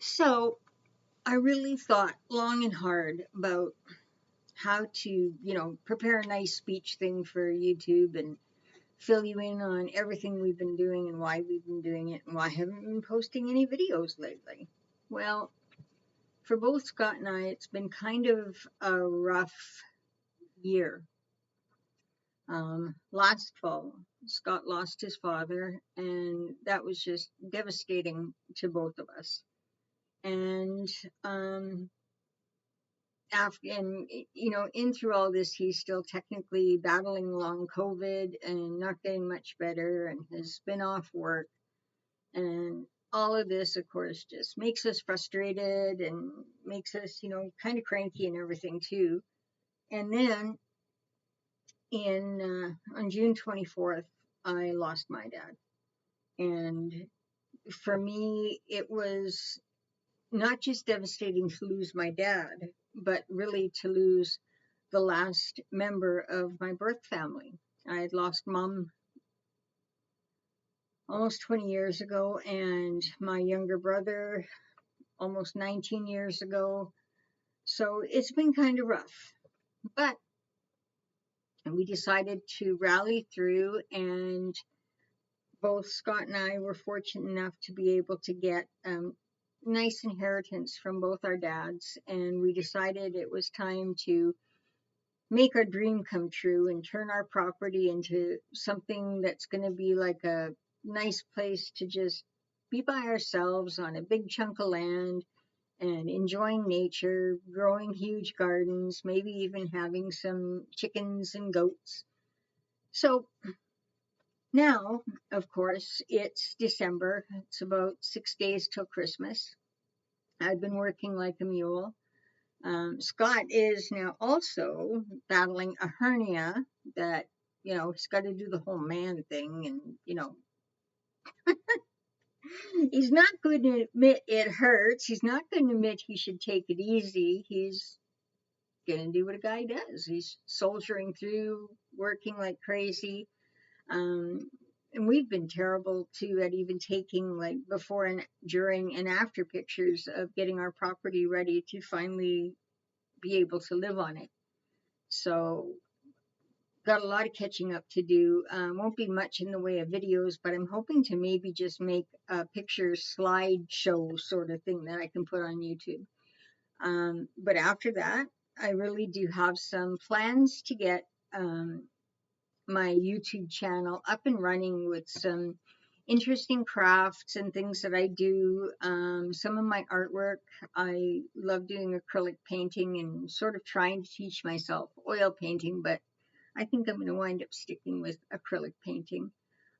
So I really thought long and hard about how to, prepare a nice speech thing for YouTube and fill you in on everything we've been doing and why we've been doing it and why I haven't been posting any videos lately. Well, for both Scott and I, it's been kind of a rough year. Last fall, Scott lost his father, and that was just devastating to both of us. And um, after and in through all this he's still technically battling long covid and not getting much better and has been off work, and all of this of course just makes us frustrated and makes us kind of cranky and everything too. And then in on June 24th I lost my dad, and for me it was not just devastating to lose my dad, but really to lose the last member of my birth family. I had lost mom almost 20 years ago, and my younger brother almost 19 years ago. So it's been kind of rough. But we decided to rally through, and both Scott and I were fortunate enough to be able to get nice inheritance from both our dads. And we decided it was time to make our dream come true and turn our property into something that's going to be like a nice place to just be by ourselves on a big chunk of land and enjoying nature, growing huge gardens, maybe even having some chickens and goats. So now, of course, it's December. It's about 6 days till Christmas. I've been working like a mule. Scott is now also battling a hernia that, he's got to do the whole man thing. And, he's not going to admit it hurts. He's not going to admit he should take it easy. He's going to do what a guy does. He's soldiering through, working like crazy. Um, and we've been terrible too at even taking like before and during and after pictures of getting our property ready to finally be able to live on it. So got a lot of catching up to do. Won't be much in the way of videos, but I'm hoping to maybe just make a picture slideshow sort of thing that I can put on YouTube. But after that, I really do have some plans to get my YouTube channel up and running with some interesting crafts and things that I do. Some of my artwork, I love doing acrylic painting and sort of trying to teach myself oil painting, but I think I'm going to wind up sticking with acrylic painting.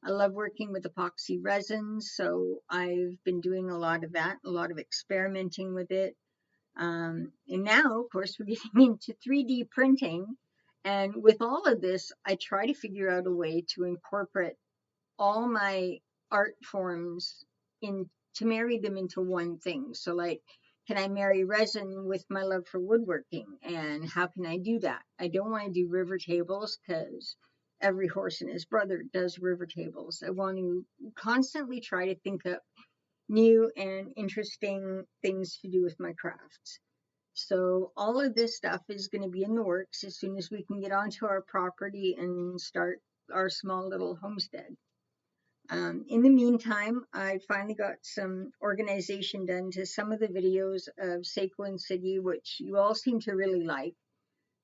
I love working with epoxy resins, so I've been doing a lot of that, a lot of experimenting with it. And now, of course, we're getting into 3D printing. And with all of this, I try to figure out a way to incorporate all my art forms in to marry them into one thing. So like, can I marry resin with my love for woodworking? And how can I do that? I don't want to do river tables because every horse and his brother does river tables. I want to constantly try to think up new and interesting things to do with my crafts. So all of this stuff is going to be in the works as soon as we can get onto our property and start our small little homestead. In the meantime, I finally got some organization done to some of the videos of Sequin City, which you all seem to really like.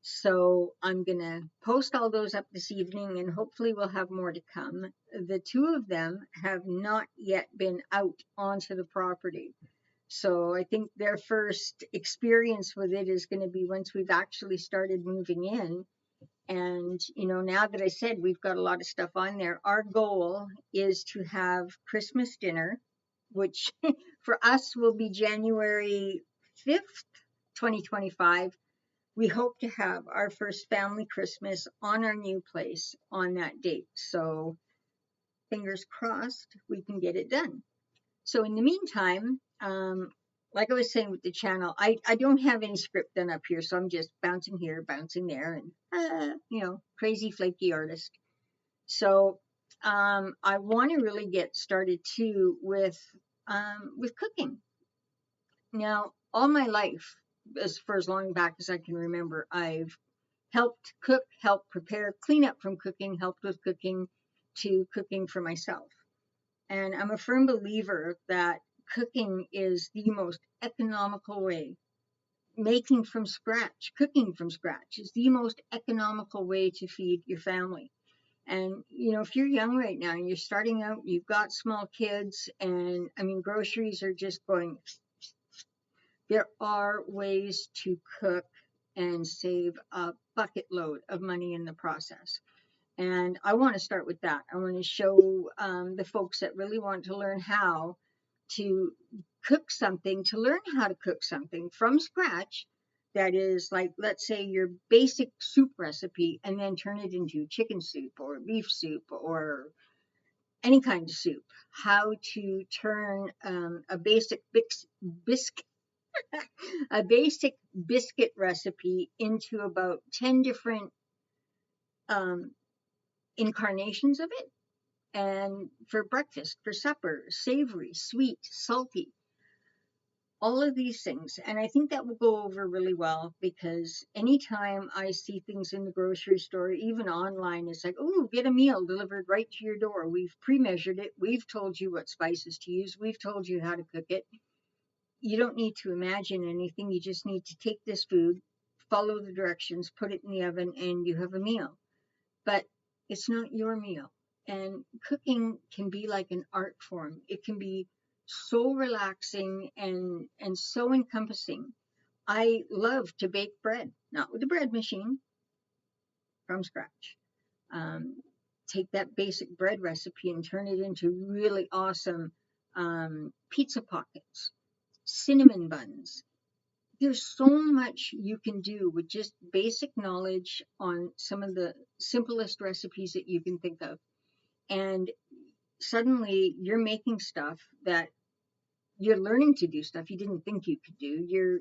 So I'm going to post all those up this evening, and hopefully we'll have more to come. The two of them have not yet been out onto the property. So I think their first experience with it is going to be once we've actually started moving in. And, now that I said we've got a lot of stuff on there, our goal is to have Christmas dinner, which for us will be January 5th, 2025. We hope to have our first family Christmas on our new place on that date. So fingers crossed we can get it done. So in the meantime, like I was saying with the channel, I don't have any script done up here, so I'm just bouncing here, bouncing there, and crazy flaky artist. So I want to really get started too with cooking. Now, all my life, for as long back as I can remember, I've helped cook, helped prepare, clean up from cooking, helped with cooking, to cooking for myself. And I'm a firm believer that cooking is the most economical way. Making from scratch, cooking from scratch is the most economical way to feed your family. And, if you're young right now and you're starting out, you've got small kids, and I mean, groceries are just going, there are ways to cook and save a bucket load of money in the process. And I want to start with that. I want to show the folks that really want to learn how to cook something, to learn how to cook something from scratch. That is, like, let's say your basic soup recipe, and then turn it into chicken soup or beef soup or any kind of soup. How to turn biscuit a basic biscuit recipe into about 10 different um, incarnations of it. And for breakfast, for supper, savory, sweet, salty, all of these things. And I think that will go over really well, because anytime I see things in the grocery store, even online, it's like, oh, get a meal delivered right to your door. We've pre-measured it. We've told you what spices to use. We've told you how to cook it. You don't need to imagine anything. You just need to take this food, follow the directions, put it in the oven, and you have a meal. But it's not your meal. And cooking can be like an art form. It can be so relaxing and so encompassing. I love to bake bread, not with a bread machine, from scratch. Um, Take that basic bread recipe and turn it into really awesome pizza pockets, cinnamon buns. There's so much you can do with just basic knowledge on some of the simplest recipes that you can think of. And suddenly you're making stuff that you're learning to do, stuff you didn't think you could do. You're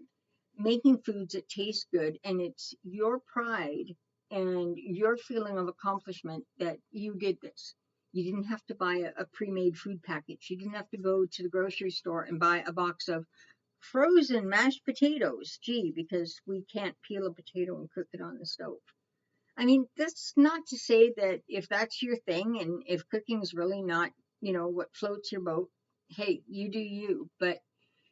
making foods that taste good, and it's your pride and your feeling of accomplishment that you did this. You didn't have to buy a pre-made food package. You didn't have to go to the grocery store and buy a box of frozen mashed potatoes. Gee, because we can't peel a potato and cook it on the stove. I mean, that's not to say that if that's your thing and if cooking's really not, what floats your boat, hey, you do you. But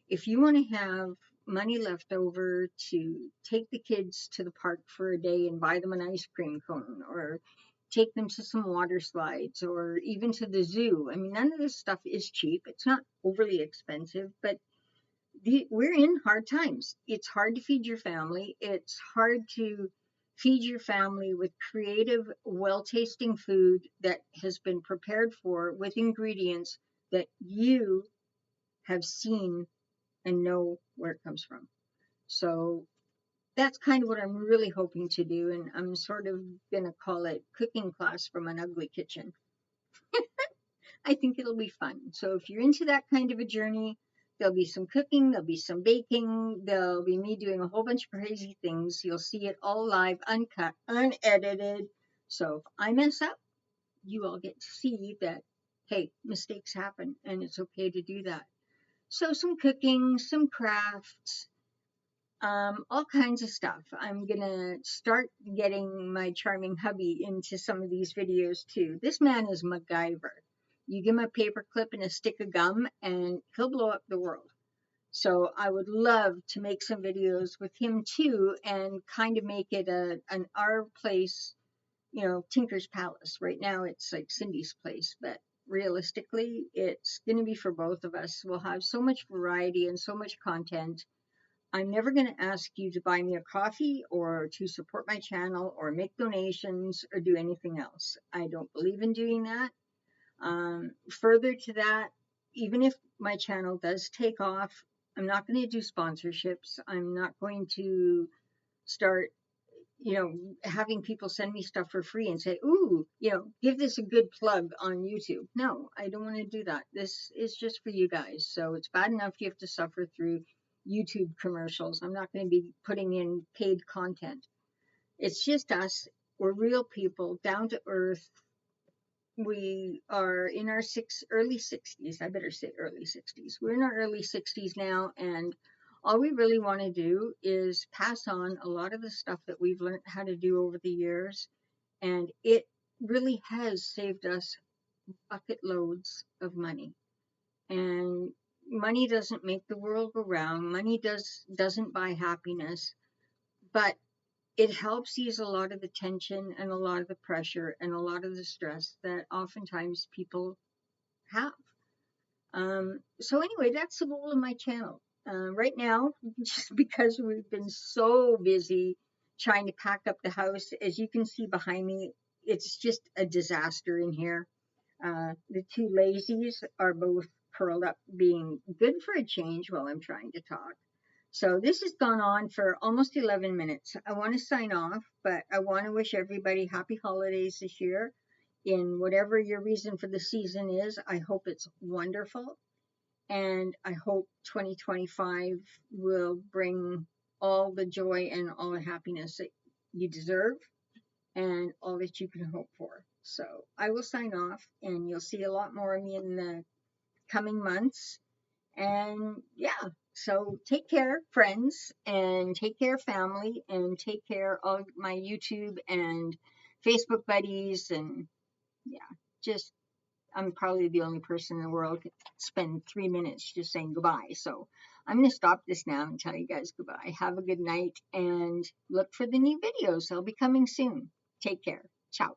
if you want to have money left over to take the kids to the park for a day and buy them an ice cream cone, or take them to some water slides, or even to the zoo. I mean, none of this stuff is cheap. It's not overly expensive, but we're in hard times. It's hard to feed your family. It's hard to feed your family with creative, well-tasting food that has been prepared for with ingredients that you have seen and know where it comes from. So that's kind of what I'm really hoping to do. And I'm sort of going to call it Cooking Class from an Ugly Kitchen. I think it'll be fun. So if you're into that kind of a journey, there'll be some cooking, there'll be some baking, there'll be me doing a whole bunch of crazy things. You'll see it all live, uncut, unedited. So if I mess up, you all get to see that, hey, mistakes happen and it's okay to do that. So some cooking, some crafts, all kinds of stuff. I'm gonna start getting my charming hubby into some of these videos too. This man is MacGyver. You give him a paper clip and a stick of gum and he'll blow up the world. So I would love to make some videos with him too, and kind of make it an our place, Tinker's Palace. Right now it's like Cindy's place, but realistically it's going to be for both of us. We'll have so much variety and so much content. I'm never going to ask you to buy me a coffee or to support my channel or make donations or do anything else. I don't believe in doing that. Further to that, even if my channel does take off, I'm not going to do sponsorships. I'm not going to start, having people send me stuff for free and say, ooh, give this a good plug on YouTube. No, I don't want to do that. This is just for you guys. So it's bad enough you have to suffer through YouTube commercials. I'm not going to be putting in paid content. It's just us. We're real people, down to earth. We are in our early 60s. I better say early 60s. We're in our early 60s now, and All we really want to do is pass on a lot of the stuff that we've learned how to do over the years. And it really has saved us bucket loads of money. And money doesn't make the world go round. Money doesn't buy happiness, but it helps ease a lot of the tension and a lot of the pressure and a lot of the stress that oftentimes people have. So anyway, that's the goal of my channel. Right now, just because we've been so busy trying to pack up the house, as you can see behind me, it's just a disaster in here. The two lazies are both curled up, being good for a change while I'm trying to talk. So this has gone on for almost 11 minutes. I want to sign off, but I want to wish everybody happy holidays this year. In whatever your reason for the season is, I hope it's wonderful. And I hope 2025 will bring all the joy and all the happiness that you deserve and all that you can hope for. So I will sign off, and you'll see a lot more of me in the coming months. And yeah, so take care, friends, and take care, family, and take care of my YouTube and Facebook buddies. And yeah, just I'm probably the only person in the world who could spend 3 minutes just saying goodbye. So I'm going to stop this now and tell you guys goodbye. Have a good night and look for the new videos. They'll be coming soon. Take care. Ciao.